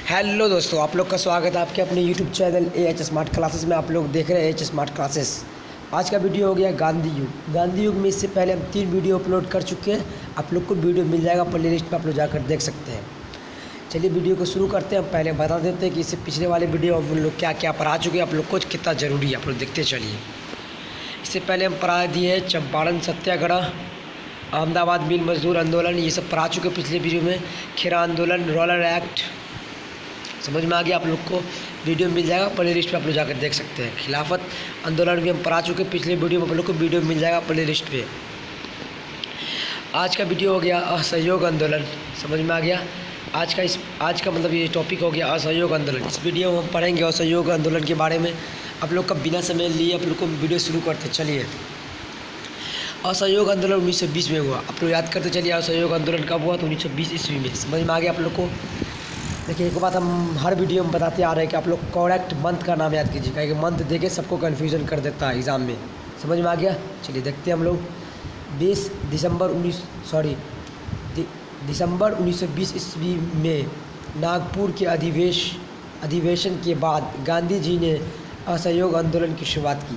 Hello दोस्तों, आप लोग का स्वागत है आपके अपने YouTube channel AH smart classes में। आप लोग देख रहे हैं AH स्मार्ट क्लासेस। आज का वीडियो हो गया गांधी युग। गांधी युग में इससे पहले हम 3 वीडियो अपलोड कर चुके हैं। आप लोग को वीडियो मिल जाएगा प्ले लिस्ट पर, आप लोग जाकर देख सकते हैं। चलिए वीडियो को शुरू करते हैं। हम पहले बता देते हैं कि इससे पिछले वाले वीडियो हम लोग क्या क्या पढ़ा चुके हैं, आप लोग को कितना ज़रूरी है, आप लोग देखते चलिए। इससे पहले हम पढ़ा दिए चंपारण सत्याग्रह, अहमदाबाद मिल मजदूर आंदोलन, ये सब पढ़ा चुके पिछले वीडियो में। खेरा आंदोलन, रोलर एक्ट, समझ में आ गया। आप लोग को वीडियो मिल जाएगा प्ले लिस्ट पे, आप लोग जाकर देख सकते हैं। खिलाफत आंदोलन भी हम पढ़ा चुके पिछले वीडियो में, आप लोग को वीडियो मिल जाएगा प्ले लिस्ट पे। आज का वीडियो हो गया असहयोग आंदोलन, समझ में आ गया। आज का मतलब ये टॉपिक हो गया असहयोग आंदोलन। इस वीडियो में हम पढ़ेंगे असहयोग आंदोलन के बारे में। आप लोग का बिना समय लिए आप लोग को वीडियो शुरू करते चलिए। असहयोग आंदोलन 1920 में हुआ। आप लोग याद करते चलिए असहयोग आंदोलन कब हुआ, तो 1920 ईस्वी में। समझ में आ गया आप लोग को। देखिए, एक बात हम हर वीडियो में बताते आ रहे हैं कि आप लोग करेक्ट मंथ का नाम याद कीजिए, क्योंकि मंथ देके सबको कन्फ्यूज़न कर देता है एग्ज़ाम में। समझ में आ गया। चलिए देखते हैं हम लोग। दिसंबर 1920 ईस्वी में नागपुर के अधिवेशन के बाद गांधी जी ने असहयोग आंदोलन की शुरुआत की।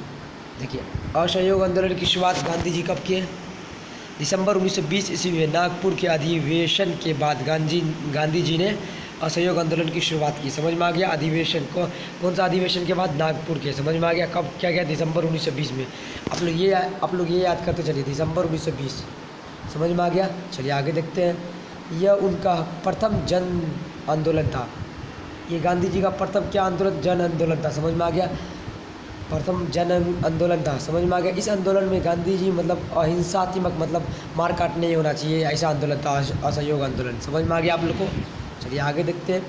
देखिए, असहयोग आंदोलन की शुरुआत गांधी जी कब किए? दिसंबर 1920 ईस्वी में नागपुर के अधिवेशन के बाद गांधी जी ने असहयोग आंदोलन की शुरुआत की। समझ में आ गया। अधिवेशन को कौन सा अधिवेशन के बाद? नागपुर के। समझ में आ गया। कब क्या गया? दिसंबर 1920 में। आप लोग ये याद करते चलिए, दिसंबर 1920। समझ में आ गया। चलिए आगे देखते हैं। यह उनका प्रथम जन आंदोलन था। ये गांधी जी का प्रथम क्या आंदोलन? जन आंदोलन था। समझ में आ गया। प्रथम जन आंदोलन था। समझ में आ गया। इस आंदोलन में गांधी जी मतलब अहिंसात्मक, मतलब मार काट नहीं होना चाहिए, ऐसा आंदोलन था असहयोग आंदोलन। समझ में आ गया आप लोग को। चलिए आगे देखते हैं।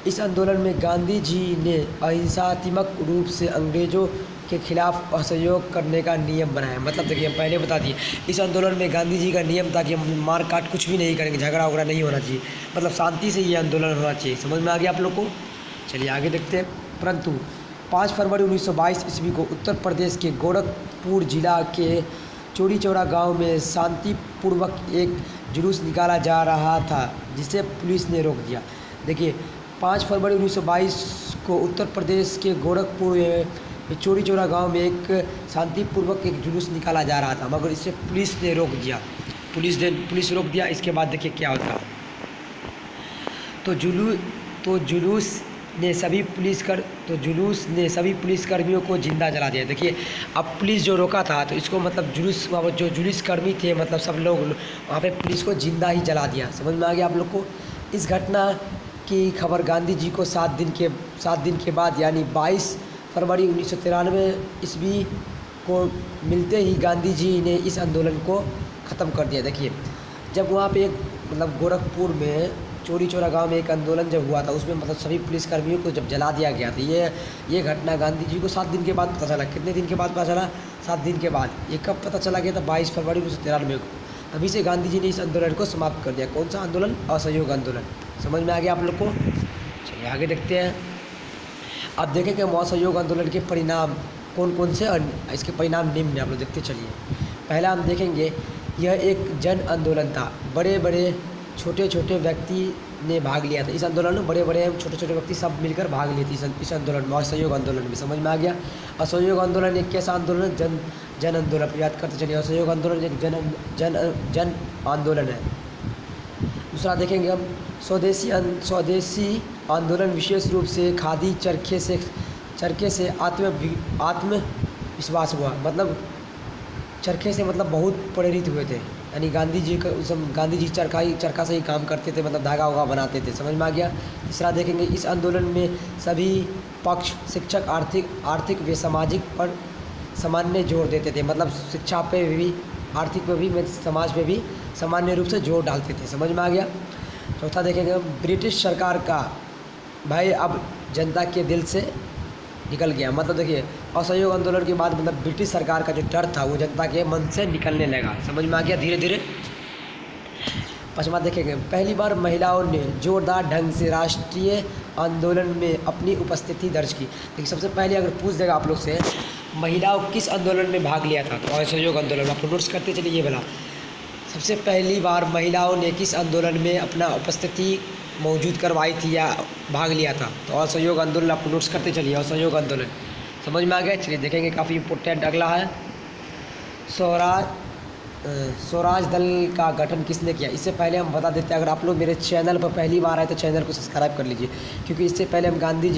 इस आंदोलन में गांधी जी ने अहिंसात्मक रूप से अंग्रेज़ों के खिलाफ असहयोग करने का नियम बनाया। मतलब देखिए, हम पहले बता दिए, इस आंदोलन में गांधी जी का नियम था कि हम मार काट कुछ भी नहीं करेंगे, झगड़ा वगड़ा नहीं होना चाहिए, मतलब शांति से ये आंदोलन होना चाहिए। समझ में आ गया आप लोग को। चलिए आगे देखते हैं। परंतु 5 फरवरी 1922 ईस्वी को उत्तर प्रदेश के गोरखपुर जिला के चौरी चौरा गाँव में शांतिपूर्वक एक जुलूस निकाला जा रहा था, जिसे पुलिस ने रोक दिया। देखिए, 5 फरवरी 1922 को उत्तर प्रदेश के गोरखपुर में चौरी चौरा गाँव में एक शांतिपूर्वक एक जुलूस निकाला जा रहा था, मगर इसे पुलिस ने रोक दिया। पुलिस रोक दिया। इसके बाद देखिए क्या होता। तो जुलूस ने सभी पुलिसकर्मियों को जिंदा जला दिया। देखिए, अब पुलिस जो रोका था, तो इसको मतलब जो जुलूसकर्मी थे, मतलब सब लोग वहाँ पे पुलिस को जिंदा ही जला दिया। समझ में आ गया आप लोग को। इस घटना की खबर गांधी जी को 7 दिन के बाद, यानी 22 फरवरी 1993 ईस्वी को मिलते ही गांधी जी ने इस आंदोलन को ख़त्म कर दिया। देखिए, जब वहाँ पे एक मतलब गोरखपुर में चौरी चौरा गाँव में एक आंदोलन जब हुआ था, उसमें मतलब सभी पुलिसकर्मियों को जब जला दिया गया था। ये घटना गांधी जी को 7 दिन के बाद पता चला। कितने दिन के बाद पता चला? 7 दिन के बाद। ये कब पता चला गया था? 22 फरवरी 1993 को। तभी से गांधी जी ने इस आंदोलन को समाप्त कर दिया। कौन सा आंदोलन? असहयोग आंदोलन। समझ में आ गया आप लोग को। चलिए आगे देखते हैं। अब देखें कि असहयोग आंदोलन के परिणाम कौन कौन से, और इसके परिणाम निम्न आप लोग देखते चलिए। पहला हम देखेंगे, यह एक जन आंदोलन था। बड़े बड़े छोटे छोटे व्यक्ति ने भाग लिया था इस आंदोलन में। बड़े बड़े छोटे छोटे व्यक्ति सब मिलकर भाग लिए थे इस आंदोलन में, असहयोग आंदोलन में। समझ में आ गया। असहयोग आंदोलन एक कैसा आंदोलन? जन आंदोलन। याद करते चलिए, असहयोग आंदोलन एक जन आंदोलन है। दूसरा देखेंगे हम, स्वदेशी आंदोलन विशेष रूप से खादी चरखे से आत्मविश्वास हुआ। मतलब चरखे से मतलब बहुत प्रेरित हुए थे, यानी गांधी जी चरखा से ही काम करते थे, मतलब धागा वागा बनाते थे। समझ में आ गया। तीसरा देखेंगे, इस आंदोलन में सभी पक्ष शिक्षक, आर्थिक व सामाजिक पर सामान्य जोर देते थे। मतलब शिक्षा पे भी, आर्थिक पे भी, समाज पे भी सामान्य रूप से जोर डालते थे। समझ में आ गया। चौथा देखेंगे, ब्रिटिश सरकार का भय अब जनता के दिल से निकल गया। मतलब देखिए, असहयोग आंदोलन के बाद मतलब ब्रिटिश सरकार का जो डर था वो जनता के मन से निकलने लगा। समझ में आ गया धीरे धीरे। पाँचवा देखेंगे, पहली बार महिलाओं ने जोरदार ढंग से राष्ट्रीय आंदोलन में अपनी उपस्थिति दर्ज की। लेकिन सबसे पहले अगर पूछ देगा आप लोग से, महिलाओं किस आंदोलन में भाग लिया था, तो असहयोग आंदोलन। आप नोट्स करते चलिए ये वाला। सबसे पहली बार महिलाओं ने किस आंदोलन में अपना उपस्थिति मौजूद करवाई थी या भाग लिया था। तो असहयोग आंदोलन आप नोट्स करते चलिए, असहयोग आंदोलन समझ में आ गया। चलिए देखेंगे, काफ़ी इंपॉर्टेंट अगला है स्वराज दल का गठन किसने किया। इससे पहले हम बता देते हैं, अगर आप लोग मेरे चैनल पर पहली बार आए तो चैनल को सब्सक्राइब कर लीजिए, क्योंकि इससे पहले हम गांधी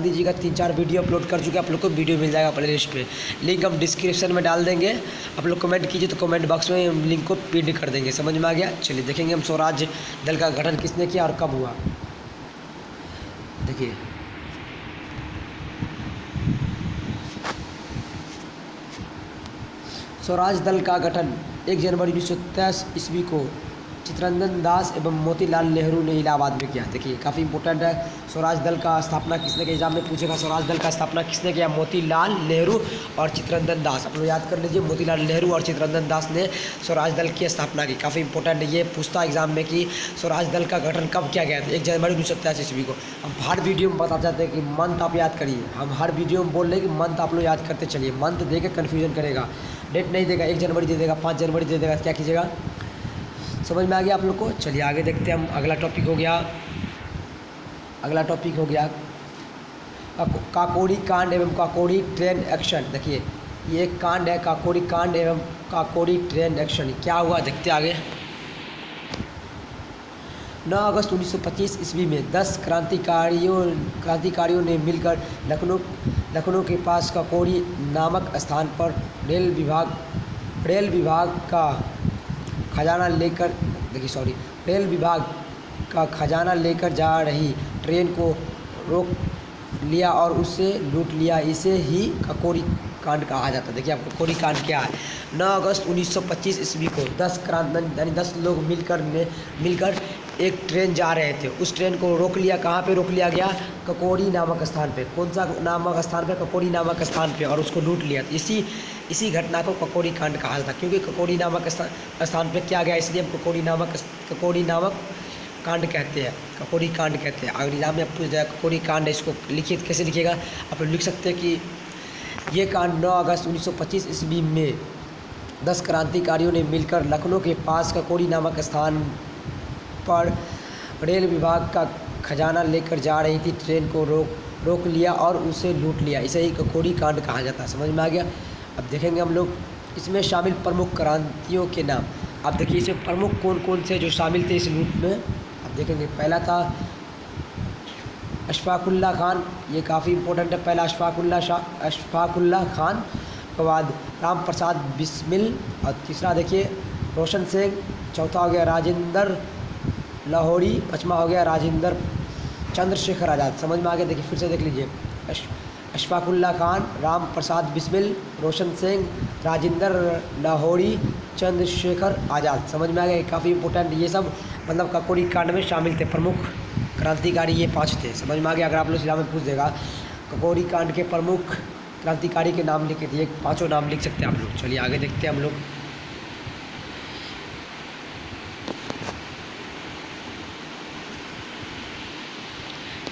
जी का 3-4 वीडियो अपलोड कर चुके हैं। आप लोग को वीडियो मिल जाएगा प्ले लिस्ट पे, लिंक हम डिस्क्रिप्शन में डाल देंगे। आप लोग कमेंट कीजिए तो कमेंट बॉक्स में हम लिंक को पिन कर देंगे। समझ में आ गया। चलिए देखेंगे हम स्वराज दल का गठन किसने किया और कब हुआ। देखिए स्वराज दल का गठन 1 जनवरी 1923 ईस्वी को चित्तरंजन दास एवं मोतीलाल नेहरू ने इलाहाबाद में किया। देखिए काफ़ी इंपॉर्टेंट है। स्वराज दल का स्थापना किसने किया, एग्जाम में पूछेगा। स्वराज दल का स्थापना किसने किया, मोतीलाल नेहरू और चित्तरंजन दास। आप लोग याद कर लीजिए, मोतीलाल नेहरू और चित्तरंजन दास ने स्वराज दल की स्थापना की। काफ़ी इंपॉर्टेंट है, ये पूछता है एग्जाम में कि स्वराज दल का गठन कब किया गया था। 1 जनवरी 1923 ईस्वी को। हम हर वीडियो में बता चाहते हैं कि मंथ आप याद करिए। हम हर वीडियो में बोल रहे हैं कि मंथ आप लोग याद करते चलिए। मंथ दे के कन्फ्यूजन करेगा, डेट नहीं देगा, 1 जनवरी दे देगा, 5 जनवरी दे देगा, क्या कीजिएगा। समझ में आ गया आप लोग को। चलिए आगे देखते हैं हम। अगला टॉपिक हो गया काकोरी कांड एवं काकोरी ट्रेन एक्शन। देखिए ये एक कांड है, काकोरी कांड एवं काकोरी ट्रेन एक्शन। क्या हुआ देखते आगे। 9 अगस्त 1925 ईस्वी में 10 क्रांतिकारियों ने मिलकर लखनऊ के पास काकोरी नामक स्थान पर रेल विभाग का खजाना लेकर जा रही ट्रेन को रोक लिया और उसे लूट लिया। इसे ही काकोरी कांड कहा जाता है। देखिए आप काकोरी कांड क्या है। 9 अगस्त 1925 ईस्वी को 10 लोग मिलकर एक ट्रेन जा रहे थे। उस ट्रेन को रोक लिया। कहाँ पे रोक लिया गया, काकोरी नामक स्थान पे। कौन सा नामक स्थान पे, काकोरी नामक स्थान पे, और उसको लूट लिया। इसी घटना को काकोरी कांड कहा जाता है, क्योंकि काकोरी नामक स्थान पे क्या गया, इसलिए हम काकोरी नामक कांड कहते हैं, काकोरी कांड कहते हैं। अगर एग्जाम में पूछ दिया काकोरी कांड, इसको लिखिए, कैसे लिखिएगा आप लोग लिख सकते हैं कि ये कांड 9 अगस्त 1925 ईस्वी में 10 क्रांतिकारियों ने मिलकर लखनऊ के पास काकोरी नामक स्थान पर रेल विभाग का खजाना लेकर जा रही थी ट्रेन को रोक लिया और उसे लूट लिया। इसे ही काकोरी कांड कहा जाता है। समझ में आ गया। अब देखेंगे हम लोग इसमें शामिल प्रमुख क्रांतियों के नाम। अब देखिए इसमें प्रमुख कौन कौन से जो शामिल थे इस लूट में। अब देखेंगे, पहला था अशफाकुल्ला खान। ये काफ़ी इंपॉर्टेंट है। पहला अशफाकुल्ला खान, के बाद राम प्रसाद बिस्मिल, और तीसरा देखिए रोशन सिंह, चौथा हो गया राजेंद्र लाहौरी, पाँचवा हो गया राजेंद्र चंद्रशेखर आज़ाद। समझ में आ गया। देखिए फिर से देख लीजिए, अशफाकुल्ला खान, राम प्रसाद बिस्मिल, रोशन सिंह, राजेंद्र लाहौरी, चंद्रशेखर आज़ाद। समझ में आ गया। काफ़ी इंपॉर्टेंट, ये सब मतलब काकोरी कांड में शामिल थे। प्रमुख क्रांतिकारी ये 5 थे। समझ में आ गया। अगर आप लोग एग्जाम में पूछ देगा काकोरी कांड के प्रमुख क्रांतिकारी के नाम लिखे थे, 5 नाम लिख सकते हैं आप लोग। चलिए आगे देखते हैं हम लोग।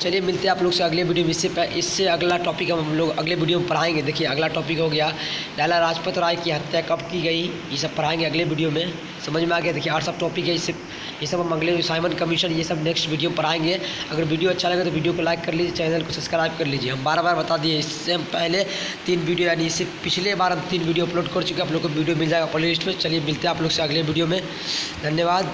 चलिए मिलते हैं आप लोग से अगले वीडियो में। इससे अगला टॉपिक हम लोग अगले वीडियो में पढ़ाएंगे। देखिए अगला टॉपिक हो गया लाला लाजपत राय की हत्या कब की गई, ये सब पढ़ाएंगे अगले वीडियो में। समझ में आ गया। देखिए 8 सब टॉपिक है, ये सब हम अगले साइमन कमीशन ये सब नेक्स्ट वीडियो में पढ़ाएंगे। अगर वीडियो अच्छा लगे तो वीडियो को लाइक कर लीजिए, चैनल को सब्सक्राइब कर लीजिए। हम बार बता दिए, इससे हम पहले 3 वीडियो यानी इससे पिछले बार हम 3 वीडियो अपलोड कर चुके हैं। आप लोग को वीडियो मिल जाएगा प्ले लिस्ट में। चलिए मिलते हैं आप लोग से अगले वीडियो में। धन्यवाद।